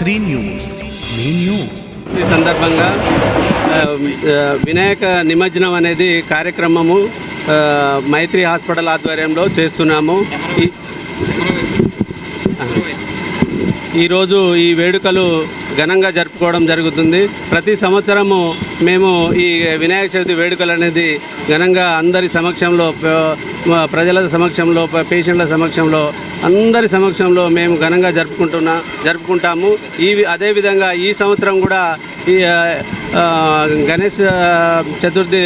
Shri news మీ news. ఈ సందర్భంగా వినాయక నిమజ్జనం అనేది కార్యక్రమము మైత్రి హాస్పిటల్ ఆధ్వర్యంలో చేస్తున్నాము. ఈరోజు ఈ వేడుకలు ఘనంగా జరుపుకోవడం జరుగుతుంది. ప్రతి సంవత్సరము మేము ఈ వినాయక చవితి వేడుకలు అనేది ఘనంగా అందరి సమక్షంలో, ప్రజల సమక్షంలో, పేషెంట్ల సమక్షంలో, అందరి సమక్షంలో మేము ఘనంగా జరుపుకుంటాము. అదేవిధంగా ఈ సంవత్సరం కూడా ఈ గణేష్ చతుర్థి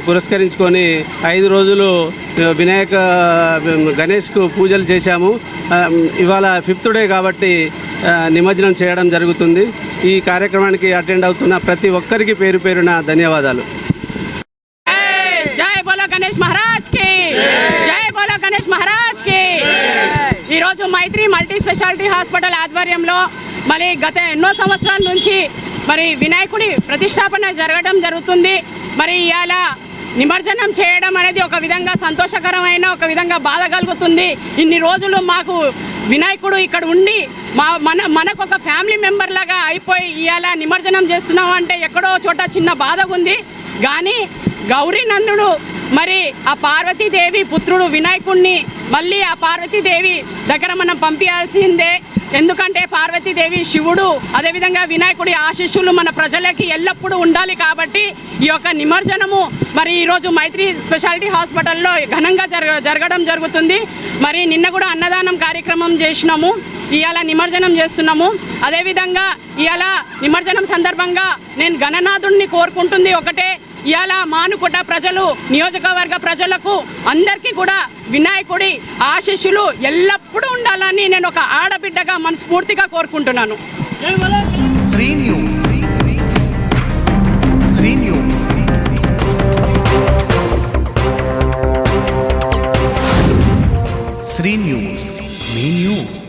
పురస్కరించుకొని 5 రోజులు గణేష్కు పూజలు చేశాము. ఇవాళ 5th డే కాబట్టి నిమజ్జనం చేయడం జరుగుతుంది. ఈ కార్యక్రమానికి అటెండ్ అవుతున్న ప్రతి ఒక్కరికి పేరు పేరున ధన్యవాదాలు. జై బోలో గణేష్ మహారాజ్ కి, జై బోలో గణేష్ మహారాజ్ కి. ఈరోజు మైత్రి మల్టీ స్పెషాలిటీ హాస్పిటల్ ఆధ్వర్యంలో మరి గత ఎన్నో సంవత్సరాల నుంచి మరి వినాయకుడి ప్రతిష్టాపన జరగడం జరుగుతుంది. మరి ఇవాళ నిమజ్జనం చేయడం అనేది ఒక విధంగా సంతోషకరమైన, ఒక విధంగా బాధ కలుగుతుంది. ఇన్ని రోజులు మాకు వినాయకుడు ఇక్కడ ఉండి మనకు ఒక ఫ్యామిలీ మెంబర్ లాగా అయిపోయి ఇవాళ నిమజ్జనం చేస్తున్నాం అంటే ఎక్కడో చోట చిన్న బాధ ఉంది. కానీ గౌరీనందుడు మరి ఆ పార్వతీదేవి పుత్రుడు వినాయకుడిని మళ్ళీ ఆ పార్వతీదేవి దగ్గర మనం పంపించాల్సిందే. ఎందుకంటే పార్వతీదేవి శివుడు, అదేవిధంగా వినాయకుడి ఆశీస్సులు మన ప్రజలకి ఎల్లప్పుడూ ఉండాలి. కాబట్టి ఈ యొక్క నిమజ్జనము మరి ఈరోజు మైత్రి స్పెషాలిటీ హాస్పిటల్లో ఘనంగా జరగడం జరుగుతుంది. మరి నిన్న కూడా అన్నదానం కార్యక్రమం చేసినాము, ఇవాళ నిమజ్జనం చేస్తున్నాము. అదేవిధంగా ఇవాళ నిమజ్జనం సందర్భంగా నేను గణనాథుడిని కోరుకుంటుంది ఒకటే, ఇవాళ మానుకోట ప్రజలు, నియోజకవర్గ ప్రజలకు అందరికీ కూడా వినాయకుడి ఆశీస్సులు ఎల్లప్పుడూ ఉండాలని నేను ఒక ఆడబిడ్డగా మనస్ఫూర్తిగా కోరుకుంటున్నాను. Sri news, Sri news, Sri news మీ న్యూస్.